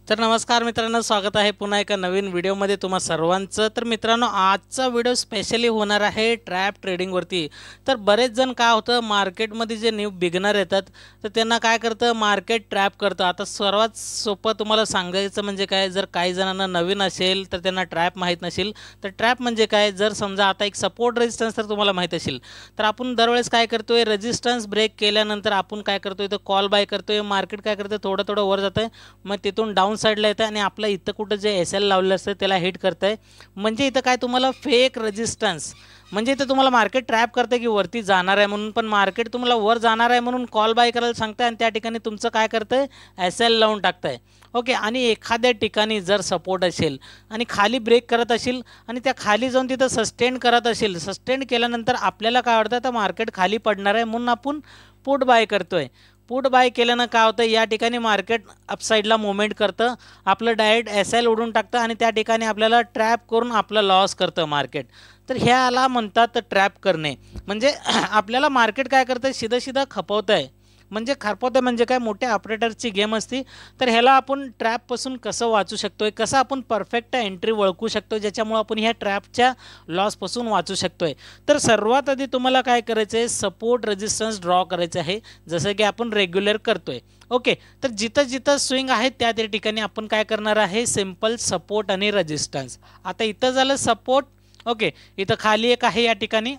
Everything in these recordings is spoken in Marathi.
तर नमस्कार मित्रांनो, स्वागत आहे पुन्हा एका नवीन व्हिडिओमध्ये तुम्हा सर्वांचं। तर मित्रांनो, आजचा व्हिडिओ स्पेशली होणार आहे ट्रॅप ट्रेडिंगवरती। तर बरेच जण काय होतं, मार्केटमध्ये जे न्यू बिगिनर येतात तर त्यांना काय करतं, मार्केट ट्रॅप करतं। आता सर्वात सोपं तुम्हाला सांगायचं म्हणजे काय, जर काही जणांना नवीन असेल तर त्यांना ट्रॅप माहीत नसेल तर ट्रॅप म्हणजे काय, जर समजा आता एक सपोर्ट रेजिस्टन्स तर तुम्हाला माहीत असेल, तर आपण दरवेळेस काय करतोय, रेजिस्टन्स ब्रेक केल्यानंतर आपण काय करतोय, तर कॉल बाय करतोय। मार्केट काय करतं, थोडं थोडं वर जातं, मग तिथून डाऊन साईडला येतं आणि आपलं इथं कुठं जे एस एल लावलेलं असतं त्याला हिट करतंय। म्हणजे इथं काय तुम्हाला फेक रेजिस्टन्स, म्हणजे इथं तुम्हाला मार्केट ट्रॅप करते की वरती जाणार आहे म्हणून, पण मार्केट तुम्हाला वर जाणार आहे म्हणून कॉल बाय करायला सांगताय आणि त्या ठिकाणी तुमचं काय करतंय, एस एल लावून टाकताय। ओके, आणि एखाद्या ठिकाणी जर सपोर्ट असेल आणि खाली ब्रेक करत असेल आणि त्या खाली जाऊन तिथं सस्टेन करत असेल, सस्टेन केल्यानंतर आपल्याला काय वाटतं, तर मार्केट खाली पडणार आहे म्हणून आपण पुट बाय करतोय। पुट बाय केल्यानं काय होतं, या ठिकाणी मार्केट अपसाईडला मुवमेंट करतं, आपलं डायरेक्ट एस एल उडून टाकतं आणि त्या ठिकाणी आपल्याला ट्रॅप करून आपलं लॉस करतं मार्केट। तर ह्याला म्हणतात ट्रॅप करणे। म्हणजे आपल्याला मार्केट काय करतं, सीधं सीधं खपवतं आहे, म्हणजे खरपवतं म्हणजे काय, मोठ्या ऑपरेटरची गेम असती। तर ह्याला आपण ट्रॅपपासून कसं वाचू शकतोय, कसं आपण परफेक्ट एंट्री ओळखू शकतो ज्याच्यामुळे आपण ह्या ट्रॅपच्या लॉसपासून वाचू शकतोय। तर सर्वात आधी तुम्हाला काय करायचं आहे, सपोर्ट रेजिस्टन्स ड्रॉ करायचं आहे, जसं की आपण रेग्युलर करतोय। ओके, तर जिथं जिथं स्विंग आहे त्या ठिकाणी आपण काय करणार आहे, सिंपल सपोर्ट आणि रेजिस्टन्स। आता इथं झालं सपोर्ट, ओके, इथं खाली एक आहे या ठिकाणी।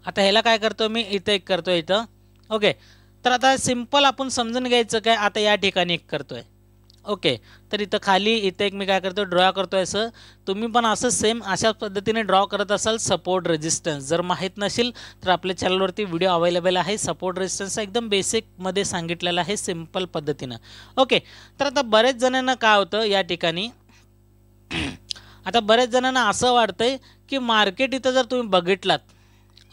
आता ह्याला काय करतो मी, इथं एक करतोय इथं। ओके, तर आता सिंपल आपण समजून घ्यायचं काय, आता या ठिकाणी एक करतोय। ओके, तर इथं खाली इथं एक मी काय करतो, ड्रॉ करतोय असं। तुम्ही पण असं सेम अशा पद्धतीने ड्रॉ करत असाल सपोर्ट रेजिस्टन्स। जर माहीत नसेल तर आपल्या चॅनलवरती व्हिडिओ अवेलेबल आहे, सपोर्ट रेजिस्टन्सचा एकदम बेसिकमध्ये सांगितलेलं आहे सिंपल पद्धतीनं। ओके, तर आता बरेच जणांना काय होतं या ठिकाणी, आता बरेच जणांना असं वाटतंय की मार्केट इथं जर तुम्ही बघितलात,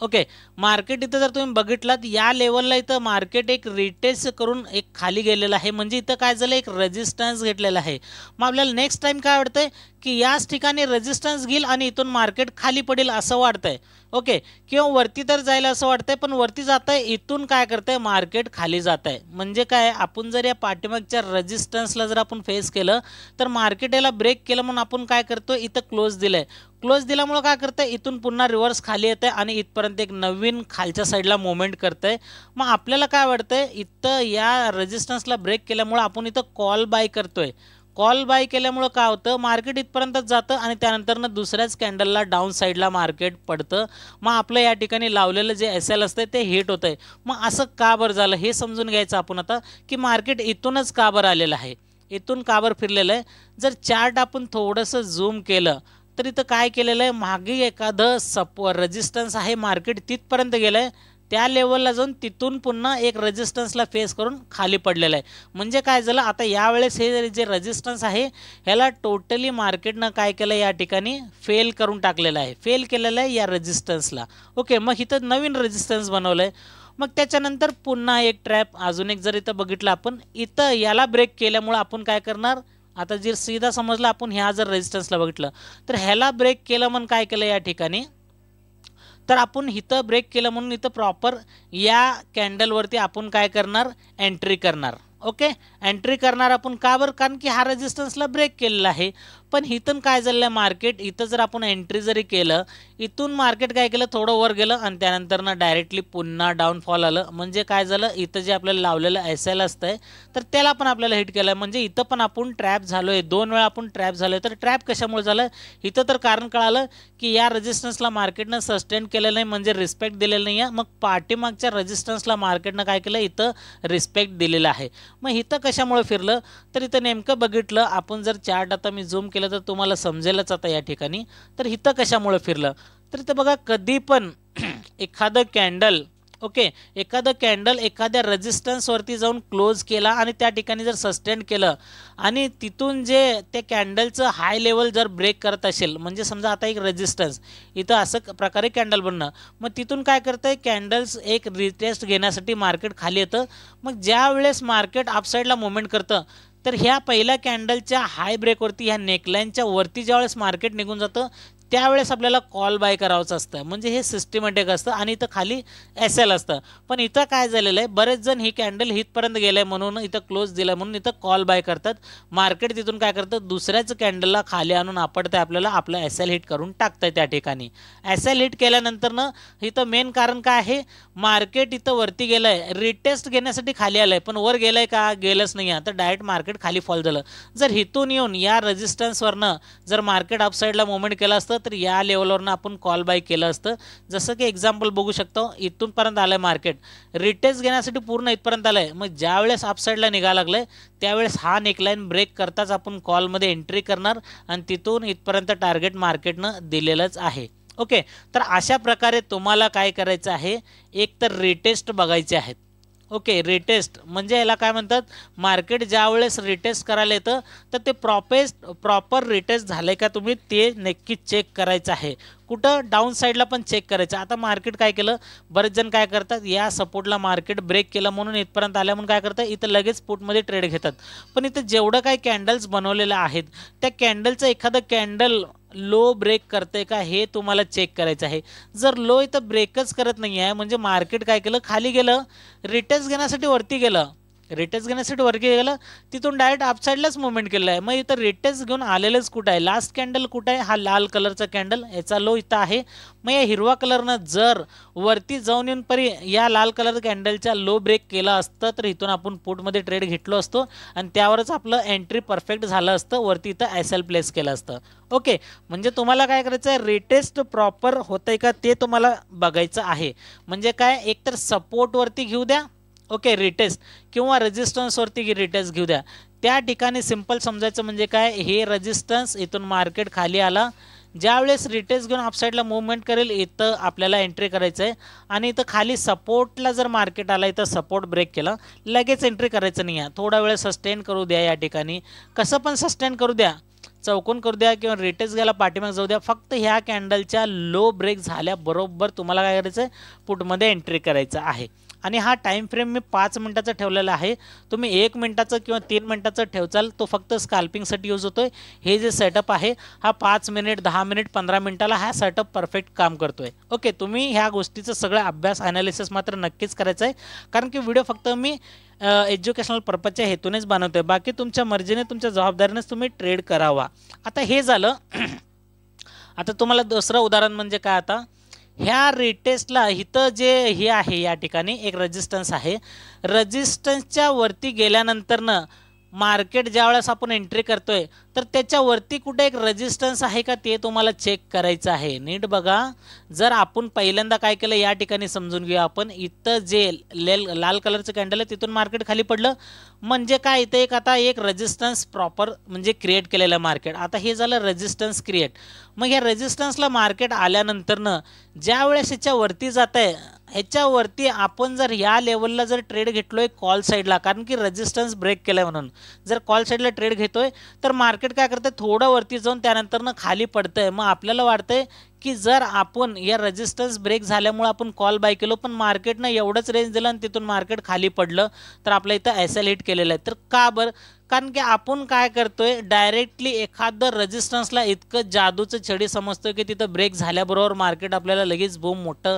ओके, मार्केट इथं जर तुम्ही बघितलात या लेवलला इथं मार्केट एक रिटेस्ट करून एक खाली गेलेलं आहे, म्हणजे इथं काय झालं, एक रेजिस्टन्स घेतलेला आहे। मग आपल्याला नेक्स्ट टाइम काय वाटतंय की याच ठिकाणी रेजिस्टन्स घेईल आणि इथून मार्केट खाली पडेल असं वाटतंय। ओके, किंवा वरती तर जायला असं वाटतंय, पण वरती जात आहे, इथून काय करतंय, मार्केट खाली जात आहे। म्हणजे काय, आपण जर या पाठीमागच्या रेजिस्टन्सला जर आपण फेस केलं तर मार्केट याला ब्रेक केलं म्हणून आपण काय करतो, इथं क्लोज दिलंय। क्लोज दिल्यामुळे काय करतं, इथून पुन्हा रिव्हर्स खाली येतं आणि इथपर्यंत एक नवीन खालच्या साईडला मुवमेंट करतंय। मग आपल्याला काय वाटतंय, इथं या रेजिस्टन्सला ब्रेक केल्यामुळे आपण इथं कॉल बाय करतोय। कॉल बाय केल्यामुळं काय होतं, मार्केट इथपर्यंतच जातं आणि त्यानंतरनं दुसऱ्याच कॅन्डलला डाऊन साईडला मार्केट पडतं। मग आपलं या ठिकाणी लावलेलं जे एस एल असतं ते हिट होतंय। मग असं का बरं झालं हे समजून घ्यायचं आपण आता, की मार्केट इथूनच का बरं आलेलं आहे, इथून का बरं फिरलेलं आहे। जर चार्ट आपण थोडंसं झूम केलं तर इथं काय केलेलं आहे, मागे एखादं रेजिस्टन्स आहे, मार्केट तिथपर्यंत गेलं आहे, त्या लेवलला जाऊन तिथून पुन्हा एक रेजिस्टन्सला फेस करून खाली पडलेलं आहे। म्हणजे काय झालं, आता यावेळेस हे जे रेजिस्टन्स आहे ह्याला टोटली मार्केटनं काय केलं, या ठिकाणी फेल करून टाकलेलं आहे, फेल केलेलं आहे या रेजिस्टन्सला। ओके, मग इथं नवीन रेजिस्टन्स बनवलं आहे। मग त्याच्यानंतर पुन्हा एक ट्रॅप अजून एक जर इथं बघितलं आपण, इथं याला ब्रेक केल्यामुळं आपण काय करणार, आता जर सीधा समजलं आपण, ह्या जर रेजिस्टन्सला बघितलं तर ह्याला ब्रेक केलं म्हणून काय केलं या ठिकाणी, तर आपण इथं ब्रेक केलं म्हणून इथं प्रॉपर या कॅन्डलवरती आपण काय करणार, एंट्री करणार। ओके, एंट्री करणार आपण का बरं, कारण की हा रेजिस्टन्सला ब्रेक केलेला आहे। पण इथून काय झालं, मार्केट इथं जर आपण एंट्री जरी केलं, इथून मार्केट काय केलं, थोडं वर गेलं आणि त्यानंतरनं डायरेक्टली पुन्हा डाऊनफॉल आलं। म्हणजे काय झालं, इथं जे आपल्याला लावलेलं एस एल असतंय तर त्याला पण आपल्याला हिट केलं, म्हणजे इथं पण आपण ट्रॅप झालोय, दोन वेळा आपण ट्रॅप झालोय। तर ट्रॅप कशामुळे झालं, इथं तर कारण कळालं की या रेजिस्टन्सला मार्केटनं सस्टेन केलेलं नाही, म्हणजे रिस्पेक्ट दिलेलं नाही आहे। मग पाठीमागच्या रेजिस्टन्सला मार्केटनं काय केलं, इथं रिस्पेक्ट दिलेलं आहे। मग इथं कशामुळे फिरलं, तर इथं नेमकं बघितलं आपण, जर चार्ट आता मी झूम केलं तर तुम्हाला समजेलच आता या ठिकाणी। तर इथं कशामुळे फिरलं, तर इथं बघा, कधी पण एखादं कॅन्डल, ओके, एखादं कॅन्डल एखाद्या रेजिस्टन्सवरती जाऊन क्लोज केला आणि त्या ठिकाणी जर सस्टेन केलं आणि तिथून जे त्या कॅन्डलचं हाय लेवल जर ब्रेक करत असेल, म्हणजे समजा आता एक रेजिस्टन्स इथं असं प्रकारे कॅन्डल बनणं, मग तिथून काय करतंय, कॅन्डल्स एक रिटेस्ट घेण्यासाठी मार्केट खाली येतं। मग ज्या वेळेस मार्केट अपसाईडला मुवमेंट करतं तर ह्या पहिल्या कॅन्डलच्या हाय ब्रेकवरती, ह्या नेकलाईनच्या वरती ज्यावेळेस मार्केट निघून जातं त्यावेळेस आपल्याला कॉल बाय करायचं असतं, म्हणजे हे सिस्टमॅटिक असतं आणि इथं खाली SL असतं. पण इथं काय झालेलं आहे, बरेच जण ही कॅन्डल हितपर्यंत गेलं म्हणून इथं क्लोज दिलं म्हणून इथं कॉल बाय करतात. मार्केट तिथून काय करतं, दुसऱ्याच कॅन्डलला खाली आणून आपटतं, आपल्याला आपलं SL हिट करून टाकतं त्या ठिकाणी. SL हिट केल्यानंतर इथं मेन कारण काय आहे, मार्केट इथं वरती गेलं आहे, रिटेस्ट घेण्यासाठी खाली आलं आहे, पण वर गेलं आहे का, गेलंच नाही. आता डायरेक्ट मार्केट खाली फॉल झालं. जर इथून येऊन या रेजिस्टन्सवरनं जर मार्केट अपसाईडला मुवमेंट केलं असतं तर या लेवलवरनं आपण कॉल बाय केलं असतं. जसं की एक्झाम्पल बघू शकतो, इथूनपर्यंत आलं आहे मार्केट, रिटेस्ट घेण्यासाठी पूर्ण इथपर्यंत आलं आहे. मग ज्यावेळेस अपसाईडला निघायला लागलं आहे त्यावेळेस हा नेकलाईन ब्रेक करताच आपण कॉलमध्ये एंट्री करणार आणि तिथून इथपर्यंत टार्गेट मार्केटनं दिलेलंच आहे. ओके, तर अशा प्रकारे तुम्हाला काय करायचं आहे, एक तर रिटेस्ट बघायचे आहेत. ओके, रिटेस्ट म्हणजे याला काय म्हणतात, मार्केट ज्यावेळेस रिटेस्ट करायला येतं तर ते प्रॉपर रिटेस्ट झालं का तुम्ही ते नक्की चेक करायचं आहे. कुठं, डाऊन साईडला पण चेक करायचं. आता मार्केट काय केलं, बरेच जण काय करतात, या सपोर्टला मार्केट ब्रेक केलं म्हणून इथपर्यंत आल्या म्हणून काय करतात, इथं लगेच पुटमध्ये ट्रेड घेतात. पण इथं जेवढं काय कॅन्डल्स बनवलेलं आहेत त्या कॅन्डलचं एखादं कॅन्डल लो ब्रेक करते का हे तुम्हाला चेक करायचं आहे. जर लो इथं ब्रेकच करत नाही आहे म्हणजे मार्केट काय केलं, खाली गेलं, रिटेस्ट घेण्यासाठी वरती गेलं, तिथून डायरेक्ट अपसाईडलाच मुवमेंट केलं आहे. मग इथं रिटेस्ट घेऊन आलेलंच कुठं आहे, लास्ट कॅन्डल कुठं आहे, हा लाल कलरचा कॅन्डल, याचा लो इथं आहे. मग या हिरवा कलरनं जर वरती जाऊन येऊन परी या लाल कलर कॅन्डलच्या लो ब्रेक केला असतं तर इथून आपण पुटमध्ये ट्रेड घेतलो असतो आणि त्यावरच आपलं एंट्री परफेक्ट झालं असतं, वरती इथं SL प्लेस केलं असतं. ओके, म्हणजे तुम्हाला काय करायचं आहे, रिटेस्ट प्रॉपर होतंय का ते तुम्हाला बघायचं आहे. म्हणजे काय, एकतर सपोर्टवरती घेऊ द्या, ओके, रिटेस्ट, किंवा रेजिस्टन्सवरती रिटेस्ट घेऊ द्या. त्या ठिकाणी सिंपल समजायचं म्हणजे काय, हे रेजिस्टन्स इथून मार्केट खाली आला, ज्यावेळेस रिटेस्ट घेऊन अपसाईडला मुवमेंट करेल इथं आपल्याला एंट्री करायचं आहे. आणि इथं खाली सपोर्टला जर मार्केट आला, इथं सपोर्ट ब्रेक केला, लगेच एंट्री करायचं नाही आहे, थोडा वेळ सस्टेन करू द्या. या ठिकाणी कसं पण सस्टेन करू द्या, चौकोन करू द्या किंवा रिटेस्ट घ्यायला पाठीमाग जाऊ द्या, फक्त ह्या कॅन्डलच्या लो ब्रेक झाल्याबरोबर तुम्हाला काय करायचं आहे, पुटमध्ये एंट्री करायचं आहे. आणि हा टाइम फ्रेम मी 5 मिनिटाचा ठेवलेला आहे. तुम्ही 1 मिनिटाचं किंवा 3 मिनिटाचं ठेवचाल, तो फक्त स्कॅल्पिंगसाठी यूज होतोय. हे जे सेटअप आहे हा 5 मिनिट, 10 मिनिट, 15 मिनिटाला हा सेटअप परफेक्ट काम करतोय. ओके, तुम्ही ह्या गोष्टीचं सगळं अभ्यास ॲनालिसिस मात्र नक्कीच करायचं आहे, कारण की व्हिडिओ फक्त मी एज्युकेशनल पर्पजच्या हेतूनेच बनवतोय. बाकी तुमच्या मर्जीने, तुमच्या जबाबदारीनेच तुम्ही ट्रेड करावा. आता हे झालं. आता तुम्हाला दुसरं उदाहरण म्हणजे काय, आता ह्या रिटेस्टला इथं जे हे आहे, या ठिकाणी एक रेजिस्टन्स आहे, रेजिस्टन्सच्या वरती गेल्यानंतरनं मार्केट ज्यावेळेस आपण एंट्री करतोय तर त्याच्यावरती कुठे एक रेजिस्टन्स आहे का ते तुम्हाला चेक करायचं आहे. नीट बघा, जर आपण पहिल्यांदा काय केलं, या ठिकाणी समजून घेऊया आपण, इथं जे लाल कलरचं कॅन्डल आहे तिथून मार्केट खाली पडलं म्हणजे काय, इथं एक आता एक रेजिस्टन्स प्रॉपर म्हणजे क्रिएट केलेलं मार्केट. आता हे झालं रेजिस्टन्स क्रिएट. मग या रेजिस्टन्सला मार्केट आल्यानंतरनं ज्यावेळेस ह्याच्यावरती जात आहे, ह्याच्यावरती आपण जर या लेवलला जर ट्रेड घेतलोय कॉल साईडला, कारण की रेजिस्टन्स ब्रेक केलाय म्हणून जर कॉल साईडला ट्रेड घेतोय तर मार्केट काय करतंय, थोडं वरती जाऊन त्यानंतरनं खाली पडतंय. मग आपल्याला वाटतंय की जर आपण या रेजिस्टन्स ब्रेक झाल्यामुळे आपण कॉल बाय केलो, पण मार्केटनं एवढंच रेंज दिलं आणि तिथून मार्केट खाली पडलं तर आपल्या इथं SL हिट केलेलं आहे. तर का बरं, कारण की आपण काय करतोय, डायरेक्टली एखादं रेजिस्टन्सला इतकं जादूचं छडी समजतोय की तिथं ब्रेक झाल्याबरोबर मार्केट आपल्याला लगेच बूम मोठं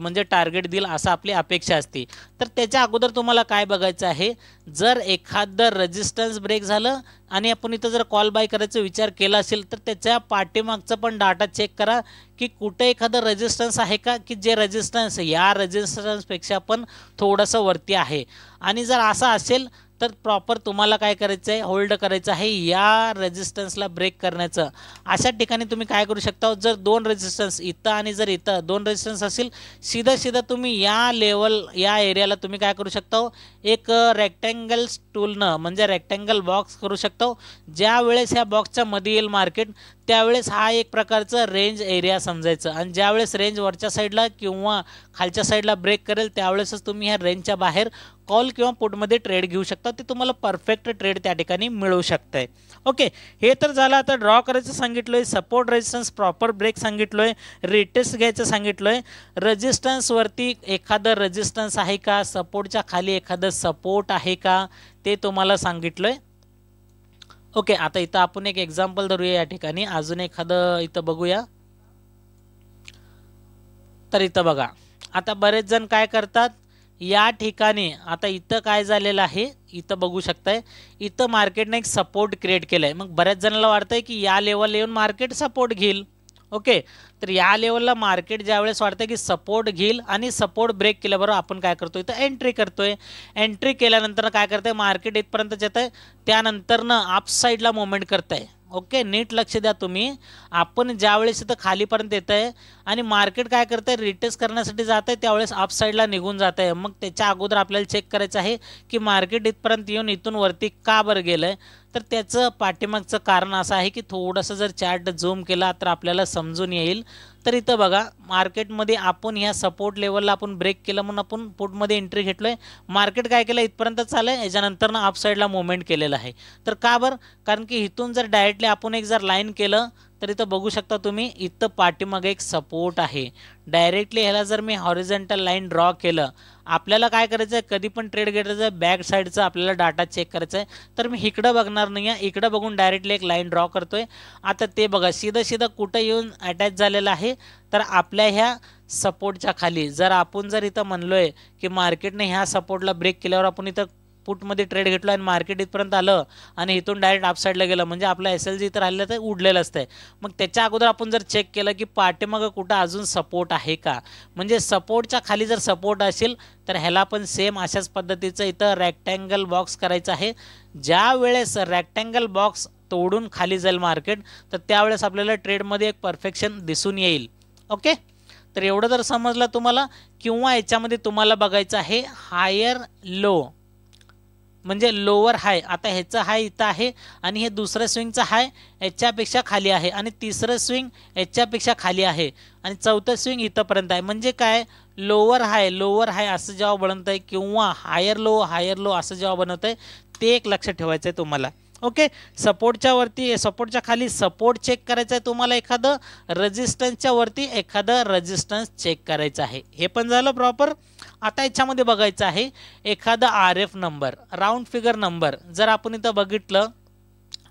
म्हणजे टार्गेट देईल असं आपली अपेक्षा असते. तर त्याच्या अगोदर तुम्हाला काय बघायचं आहे, जर एखादं रेजिस्टन्स ब्रेक झालं आणि आपण इथं जर कॉल बाय करायचा विचार केला असेल तर त्याच्या पाठीमागचा पण डाटा चेक करा की कुठे एखादं रेजिस्टन्स आहे का, की जे रेजिस्टन्स या रेजिस्टन्सपेक्षा पण थोडंसं वरती आहे. आणि जर असं असेल तर प्रॉपर तुम्हाला काय करायचं आहे, होल्ड करायचं आहे या रेजिस्टन्सला ब्रेक करण्याचं. अशा ठिकाणी तुम्ही काय करू शकता, जर 2 रेजिस्टन्स इथं आणि जर इथं 2 रेजिस्टन्स असेल, सीधा तुम्ही या लेवल या एरियाला तुम्ही काय करू शकता, एक रेक्टँगल टूलनं म्हणजे रेक्टँगल बॉक्स करू शकता. ज्या वेळेस ह्या बॉक्सच्या मध्ये येईल मार्केट त्यावेळेस हा एक प्रकारचं रेंज एरिया समजायचं, आणि ज्यावेळेस रेंज वरच्या साईडला किंवा खालच्या साईडला ब्रेक करेल त्यावेळेसच तुम्ही ह्या रेंजच्या बाहेर कॉल किंवा पुटमध्ये ट्रेड घेऊ शकता. ते तुम्हाला परफेक्ट ट्रेड त्या ठिकाणी मिळू शकतंय. ओके, हे तर झालं. आता ड्रॉ करायचं सांगितलोय, सपोर्ट रेजिस्टन्स प्रॉपर ब्रेक सांगितलोय, रिटेस्ट घ्यायचं सांगितलोय, रेजिस्टन्सवरती एखादं रेजिस्टन्स आहे का, सपोर्टच्या खाली एखादं सपोर्ट आहे का ते तुम्हाला सांगितलोय. ओके, आता इथं आपण एक एक्झाम्पल धरूया या ठिकाणी, अजून एखादं इथं बघूया. तर इथं बघा, आता बरेच जण काय करतात या ठिकाणी, आता इथं काय झालेलं आहे इथं बघू शकताय, इथं मार्केटने एक सपोर्ट क्रिएट केलाय. मग बऱ्याच जणांना वाटतंय की या लेवल येऊन मार्केट सपोर्ट घेईल. ओके, तर या लेवलला मार्केट ज्यावेळेस वाटतं की सपोर्ट घेईल आणि सपोर्ट ब्रेक केल्याबरोबर आपण काय करतोय, इथं एंट्री करतोय. एंट्री केल्यानंतर काय करतंय, मार्केट इथपर्यंत येतंय, त्यानंतरनं अप साईडला मुवमेंट करतंय. ओके, नीट लक्ष द्या तुम्ही. आपण ज्यावेळेस इथं खालीपर्यंत येत आहे आणि मार्केट काय करतंय, रिटेस्ट करण्यासाठी जात आहे, त्यावेळेस अप साईडला निघून जात आहे. मग त्याच्या अगोदर आपल्याला चेक करायचं आहे की मार्केट इथपर्यंत येऊन इथून वरती का बरं गेलं आहे. तर त्याचं पाठीमागचं कारण असं आहे की थोडंसं जर चार्ट झूम केला तर आपल्याला समजून येईल. तर इथं बघा, मार्केटमध्ये आपण ह्या सपोर्ट लेवलला आपण ब्रेक केलं म्हणून आपण पुटमध्ये एंट्री घेतलोय. मार्केट काय केलं, इथपर्यंत चाललं, याच्यानंतर ना अप साईडला मुवमेंट केलेलं आहे. तर का बरं, कारण की इथून जर डायरेक्टली आपण एक जर लाईन केलं तर इथं बघू शकता तुम्ही, इथं पाठीमागे एक सपोर्ट आहे. डायरेक्टली ह्याला जर मी हॉरिझॉन्टल लाईन ड्रॉ केलं, आपल्याला काय करायचं आहे, कधी पण ट्रेड घ्यायचं आहे बॅक साईडचा आपल्याला डाटा चेक करायचा आहे. तर मी इकडं बघणार नाही आहे, इकडं बघून डायरेक्टली एक लाईन ड्रॉ करतोय. आता ते बघा, सीधं कुठं येऊन अटॅच झालेलं आहे, तर आपल्या ह्या सपोर्टच्या खाली. जर आपण जर इथं म्हणलोय की मार्केटने ह्या सपोर्टला ब्रेक केल्यावर आपण इथं पुटमध्ये ट्रेड घेतला आणि मार्केट इथपर्यंत आलं आणि इथून डायरेक्ट अप साईडला गेलं, म्हणजे आपला SLG इथं राहिलं तर उडलेलं असतंय. मग त्याच्या अगोदर आपण जर चेक केलं की पाठीमागं कुठं अजून सपोर्ट आहे का, म्हणजे सपोर्टच्या खाली जर सपोर्ट असेल तर ह्याला पण सेम अशाच पद्धतीचं इथं रेक्टँगल बॉक्स करायचं आहे. ज्या वेळेस रेक्टँगल बॉक्स तोडून खाली जाईल मार्केट, तर त्यावेळेस आपल्याला ट्रेडमध्ये एक परफेक्शन दिसून येईल. ओके, तर एवढं जर समजलं तुम्हाला, किंवा याच्यामध्ये तुम्हाला बघायचं आहे हायर लो म्हणजे लोअर हाय. आता ह्याचं हाय इथं आहे आणि हे दुसरं स्विंगचं हाय याच्यापेक्षा खाली आहे आणि तिसरं स्विंग याच्यापेक्षा खाली आहे आणि चौथं स्विंग इथंपर्यंत आहे. म्हणजे काय, लोअर हाय असं जेव्हा बनवत आहे किंवा हायर लो असं जेव्हा बनवत आहे, ते एक लक्ष ठेवायचं आहे तुम्हाला. ओके, सपोर्टच्या वरती सपोर्टच्या खाली सपोर्ट चेक करायचं आहे तुम्हाला, एखादं रेजिस्टन्सच्या वरती एखादं रेजिस्टन्स चेक करायचं आहे. हे पण झालं प्रॉपर. आता याच्यामध्ये बघायचं आहे एखादा RF number, round figure number. जर आपण इथं बघितलं,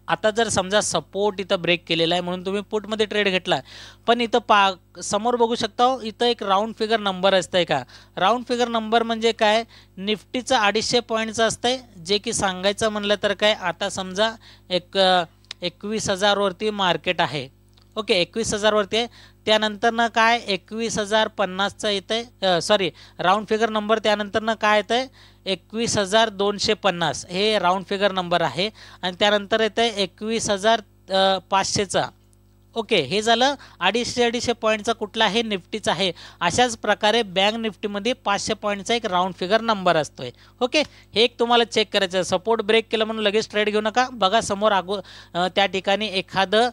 आता जर समजा सपोर्ट इथं ब्रेक केलेला आहे म्हणून तुम्ही पुटमध्ये ट्रेड घेतला, पण इथं समोर बघू शकता इथं एक राऊंड फिगर नंबर असतंय का. राऊंड फिगर नंबर म्हणजे काय, निफ्टीचं 250 पॉईंटचं असतंय, जे की सांगायचं म्हणलं तर काय, आता समजा 21,000 वरती मार्केट आहे. ओके, 21,000 वरती आहे. त्यानंतरनं काय 21,050चं येतं आहे, सॉरी राऊंड फिगर नंबर. त्यानंतरनं काय येतं आहे 21,250, हे राऊंड फिगर नंबर आहे. आणि त्यानंतर येतं आहे 21,500चा. ओके, हे झालं 250 पॉईंटचा कुठला आहे, निफ्टीचा आहे. अशाच प्रकारे बँक निफ्टीमध्ये 500 पॉईंटचा एक राऊंड फिगर नंबर असतोय. ओके, हे एक तुम्हाला चेक करायचं. सपोर्ट ब्रेक केलं म्हणून लगेच ट्रेड घेऊ नका. बघा समोर त्या ठिकाणी एखादं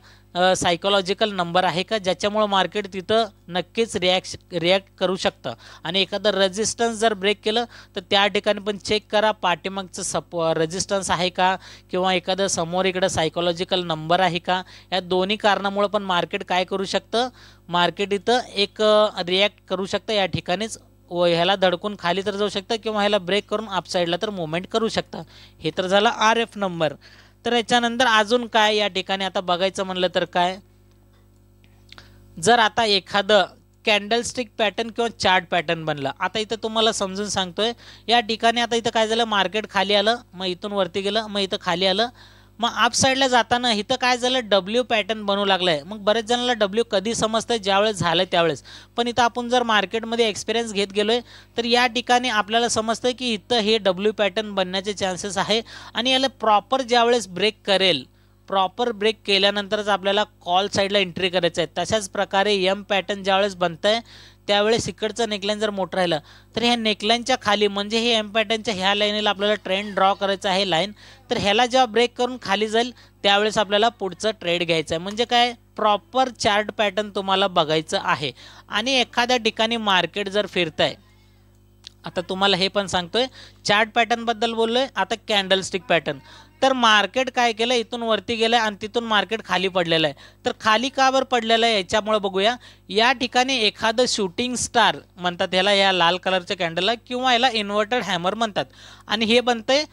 सायकोलॉजिकल नंबर आहे का, ज्याच्यामुळं मार्केट तिथं नक्कीच रिॲक्ट करू शकतं. आणि एखादं रेजिस्टन्स जर ब्रेक केलं तर त्या ठिकाणी पण चेक करा पाठीमागचं रेजिस्टन्स आहे का, किंवा एखादं समोर इकडं सायकोलॉजिकल नंबर आहे का. या दोन्ही कारणामुळं पण मार्केट काय करू शकतं, मार्केट इथं एक रिॲक्ट करू शकतं या ठिकाणीच. व ह्याला धडकून खाली तर जाऊ शकतं किंवा ह्याला ब्रेक करून अपसाईडला तर मुवमेंट करू शकतं. हे तर झालं RF नंबर. तर याच्यानंतर अजून काय या ठिकाणी आता बघायचं म्हणलं तर काय, जर आता एखादं कॅन्डलस्टिक पॅटर्न किंवा चार्ट पॅटर्न बनलं. आता इथं तुम्हाला समजून सांगतोय, या ठिकाणी आता इथं काय झालं, मार्केट खाली आलं, मग इथून वरती गेलं, मग इथं खाली आलं, मग अप साईडला जाताना इथं काय झालं, W पॅटर्न बनवू लागलाय. मग बरेच जणांना W कधी समजतंय, ज्यावेळेस झालं त्यावेळेस. पण इथं आपण जर मार्केटमध्ये एक्सपिरियन्स घेत गेलोय तर या ठिकाणी आपल्याला समजतंय की इथं हे W पॅटर्न बनण्याचे चान्सेस आहे. आणि याला प्रॉपर ज्यावेळेस ब्रेक करेल, प्रॉपर ब्रेक केल्यानंतरच आपल्याला कॉल साईडला एंट्री करायचं आहे. तशाच प्रकारे M पॅटर्न ज्यावेळेस बनतंय त्यावेळेस इकडचं नेकलाईन जर मोठं राहिलं तर ह्या नेकलाईनच्या खाली म्हणजे हे M पॅटर्नच्या ह्या लाईनीला आपल्याला ट्रेंड ड्रॉ करायचं आहे लाईन. तर ह्याला जेव्हा ब्रेक करून खाली जाईल त्यावेळेस आपल्याला पुढचं ट्रेड घ्यायचं आहे. म्हणजे काय, प्रॉपर चार्ट पॅटर्न तुम्हाला बघायचं आहे. आणि एखाद्या ठिकाणी मार्केट जर फिरतंय, आता तुम्हाला हे पण सांगतोय, चार्ट पॅटर्न बद्दल बोललोय, आता कॅन्डलस्टिक पॅटर्न. तर मार्केट काय केलं, इथून वरती गेलं आणि तिथून मार्केट खाली पडलेलं आहे. तर खाली का बरं पडलेलं आहे याच्यामुळे बघूया. या ठिकाणी एखादं शूटिंग स्टार म्हणतात ह्याला, या लाल कलरच्या कॅन्डलला, किंवा याला इन्व्हर्टेड हॅमर म्हणतात. आणि हे बनतंय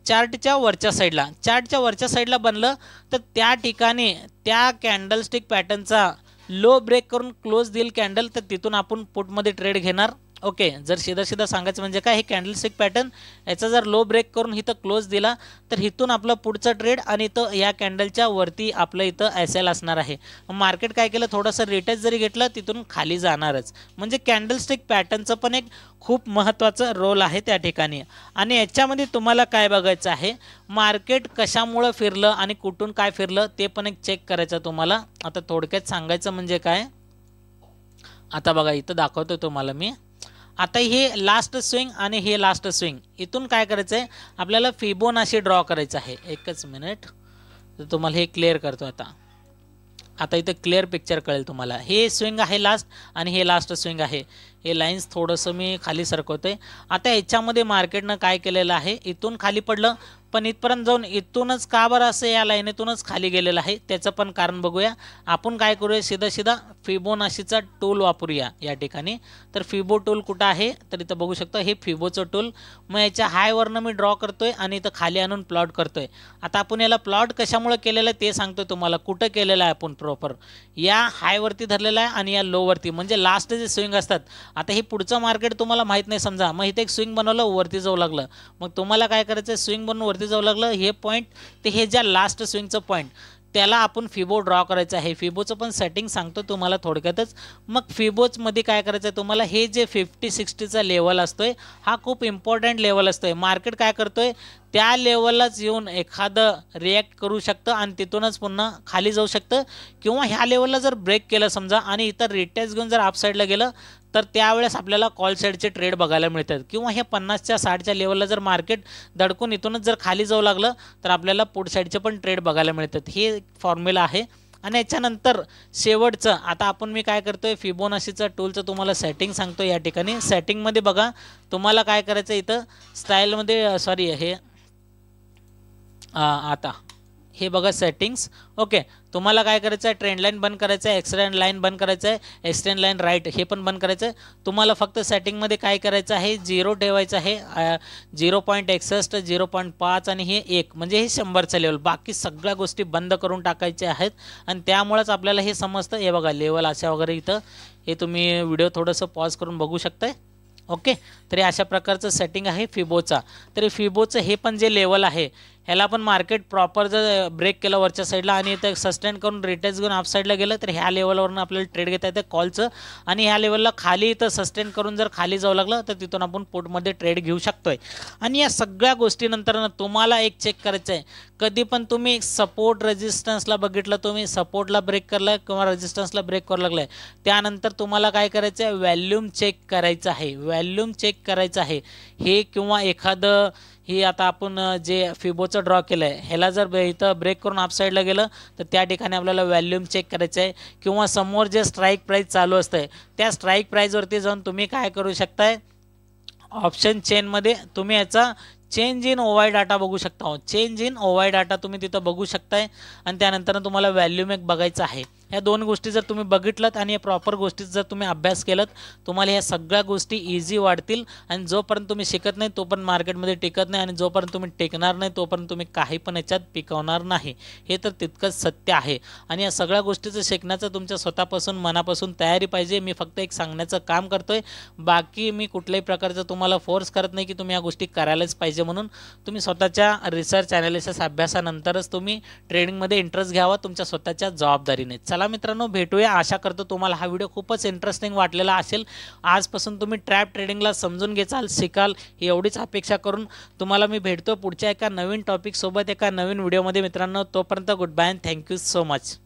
चार्टच्या वरच्या साईडला बनलं तर त्या ठिकाणी त्या कॅन्डलस्टिक पॅटर्नचा लो ब्रेक करून क्लोज देईल कॅन्डल, तर तिथून आपण पुटमध्ये ट्रेड घेणार. ओके, जर सीधा सांगायचं म्हणजे काय, हे कॅन्डलस्टिक पॅटर्न याचा जर लो ब्रेक करून इथं क्लोज दिला तर इथून आपलं पुढचं ट्रेड आणि इथं या कॅन्डलच्या वरती आपलं इथं SL असणार आहे. मार्केट काय केलं, थोडंसं रिटेस्ट जरी घेतलं तिथून खाली जाणारच. म्हणजे कॅन्डलस्टिक पॅटर्नचं पण एक खूप महत्त्वाचं रोल आहे त्या ठिकाणी. आणि याच्यामध्ये तुम्हाला काय बघायचं आहे, मार्केट कशामुळं फिरलं आणि कुठून काय फिरलं ते पण एक चेक करायचं तुम्हाला. आता थोडक्यात सांगायचं म्हणजे काय, आता बघा इथं दाखवतो तुम्हाला मी. आता हे लास्ट स्विंग आणि हे लास्ट स्विंग, इथून काय करायचं आहे आपल्याला फिबोनाची ड्रॉ करायचं आहे. एकच मिनिट, तर तुम्हाला हे क्लिअर करतो. आता इथं क्लिअर पिक्चर कळेल तुम्हाला. हे स्विंग आहे लास्ट आणि हे लास्ट स्विंग आहे. हे लाईन्स थोडंसं मी खाली सरकवतोय. आता याच्यामध्ये मार्केटनं काय केलेलं आहे, इथून खाली पडलं पण इथपर्यंत जाऊन इथूनच का बरं असं या लाईनीतूनच खाली गेलेलं आहे, त्याचं पण कारण बघूया. आपण काय करूया, सीधा फिबोनाचीचा टूल वापरूया या ठिकाणी. तर फिबो टूल कुठं आहे, तर इथं बघू शकता हे फिबोचं टूल. मग याच्या हायवरनं मी ड्रॉ करतोय आणि इथं खाली आणून प्लॉट करतोय. आता आपण याला प्लॉट कशामुळे केलेलं आहे ते सांगतोय तुम्हाला. कुठं केलेलं आहे आपण प्रॉपर, या हायवरती धरलेलं आहे आणि या लोवरती, म्हणजे लास्ट जे स्विंग असतात. आता हे पुढचं मार्केट तुम्हाला माहीत नाही समजा, मग इथे एक स्विंग बनवलं वरती जाऊ लागलं, मग तुम्हाला काय करायचं, स्विंग बनवून वरती जाऊ लागलं हे पॉईंट, ते हे ज्या लास्ट स्विंगचं पॉईंट त्याला आपण फिबो ड्रॉ करायचं आहे. फिबोचं पण सेटिंग सांगतो तुम्हाला थोडक्यातच. मग फिबोचमध्ये काय करायचं आहे तुम्हाला, हे जे 50-60चा लेवल असतोय हा खूप इम्पॉर्टंट लेवल असतोय. मार्केट काय करतोय, त्या लेवललाच येऊन एखादं रिॲक्ट करू शकतं आणि तिथूनच पुन्हा खाली जाऊ शकतं, किंवा ह्या लेवलला जर ब्रेक केलं समजा आणि इतर रिटेस्ट घेऊन जर अपसाईडला गेलं तर त्यावेळेस आपल्याला कॉल साईडचे ट्रेड बघायला मिळतात. किंवा हे 50-60च्या लेवलला जर मार्केट धडकून इथूनच जर खाली जाऊ लागलं तर आपल्याला पुढ साईडचे पण ट्रेड बघायला मिळतात. हे फॉर्म्युला आहे. आणि याच्यानंतर शेवटचं, आता आपण मी काय करतोय, फिबोनाचीचं टूलचं तुम्हाला सेटिंग सांगतो या ठिकाणी. सेटिंगमध्ये बघा तुम्हाला काय करायचं, इथं स्टाईलमध्ये सॉरी हे आता हे बघा सेटिंग्स. ओके, तुम्हाला काय करायचं आहे, ट्रेंड लाईन बंद करायचं आहे, एक्सटेंड लाईन बंद करायचं आहे, एक्सटेंड लाईन राईट हे पण बंद करायचं आहे. तुम्हाला फक्त सेटिंगमध्ये काय करायचं आहे, 0 ठेवायचं आहे, 0.61, 0.5 आणि हे 1, म्हणजे हे 100चं लेवल. बाकी सगळ्या गोष्टी बंद करून टाकायच्या आहेत. आणि त्यामुळेच आपल्याला हे समजतं. हे बघा लेवल अशा वगैरे, इथं हे तुम्ही व्हिडिओ थोडंसं पॉज करून बघू शकताय. ओके, तरी अशा प्रकारचं सेटिंग आहे फिबोचा. तरी फिबोचं हे पण जे लेवल आहे ह्याला पण मार्केट प्रॉपर जर ब्रेक केलं वरच्या साईडला आणि इथं सस्टेन करून रिटेस्ट घेऊन अप साईडला गेलं तर ह्या लेवलवरून आपल्याला ट्रेड घेता येतं कॉलचं. आणि ह्या लेवलला खाली इथं सस्टेन करून जर खाली जाऊ लागलं तर तिथून आपण पुटमध्ये ट्रेड घेऊ शकतोय. आणि या सगळ्या गोष्टीनंतर तुम्हाला एक चेक करायचं आहे, कधी पण तुम्ही सपोर्ट रेजिस्टन्सला बघितलं, तुम्ही सपोर्टला ब्रेक करला किंवा रेजिस्टन्सला ब्रेक करू लागलाय, त्यानंतर तुम्हाला काय करायचं आहे, व्हॅल्यूम चेक करायचं आहे. व्हॅल्यूम चेक करायचं आहे हे, किंवा एखादं हे आता आपण जे फिबोचं ड्रॉ केलं आहे ह्याला जर इथं ब्रेक करून अपसाईडला गेलं तर त्या ठिकाणी आपल्याला व्हॅल्यूम चेक करायचं आहे. किंवा समोर जे स्ट्राईक प्राईस चालू असतं त्या स्ट्राईक प्राईजवरती जाऊन तुम्ही काय करू शकताय, ऑप्शन चेनमध्ये तुम्ही याचा चेंज इन ओवाय डाटा बघू शकता. चेंज इन ओवाय डाटा तुम्ही तिथं बघू शकताय. आणि त्यानंतर तुम्हाला व्हॅल्यूम एक बघायचं आहे. ह्या दोन गोष्टी जर तुम्ही बघितलात आणि या प्रॉपर गोष्टीचा जर तुम्ही अभ्यास केलात, तुम्हाला ह्या सगळ्या गोष्टी इझी वाढतील. आणि जोपर्यंत तुम्ही शिकत नाही तोपर्यंत मार्केटमध्ये टिकत नाही, आणि जोपर्यंत तुम्ही टिकणार नाही तोपर्यंत तुम्ही काही पण याच्यात पिकवणार नाही. हे तर तितकंच सत्य आहे. आणि या सगळ्या गोष्टीचं शिकण्याचं तुमच्या स्वतःपासून मनापासून तयारी पाहिजे. मी फक्त एक सांगण्याचं काम करतोय, बाकी मी कुठल्याही प्रकारचं तुम्हाला फोर्स करत नाही की तुम्ही या गोष्टी करायलाच पाहिजे म्हणून. तुम्ही स्वतःच्या रिसर्च ॲनालिसिस अभ्यासानंतरच तुम्ही ट्रेडिंगमध्ये इंटरेस्ट घ्यावा तुमच्या स्वतःच्या जबाबदारीने. चला मित्रांनो, भेटूया. आशा करतो तुम्हाला हा व्हिडिओ खूपच इंटरेस्टिंग वाटलेला असेल. आजपासून तुम्ही ट्रॅप ट्रेडिंगला समजून घ्याल, शिकाल, ही एवढीच अपेक्षा करून तुम्हाला मी भेटतो पुढच्या एका नवीन टॉपिकसोबत एका नवीन व्हिडिओमध्ये मित्रांनो. तोपर्यंत good bye and thank you so much.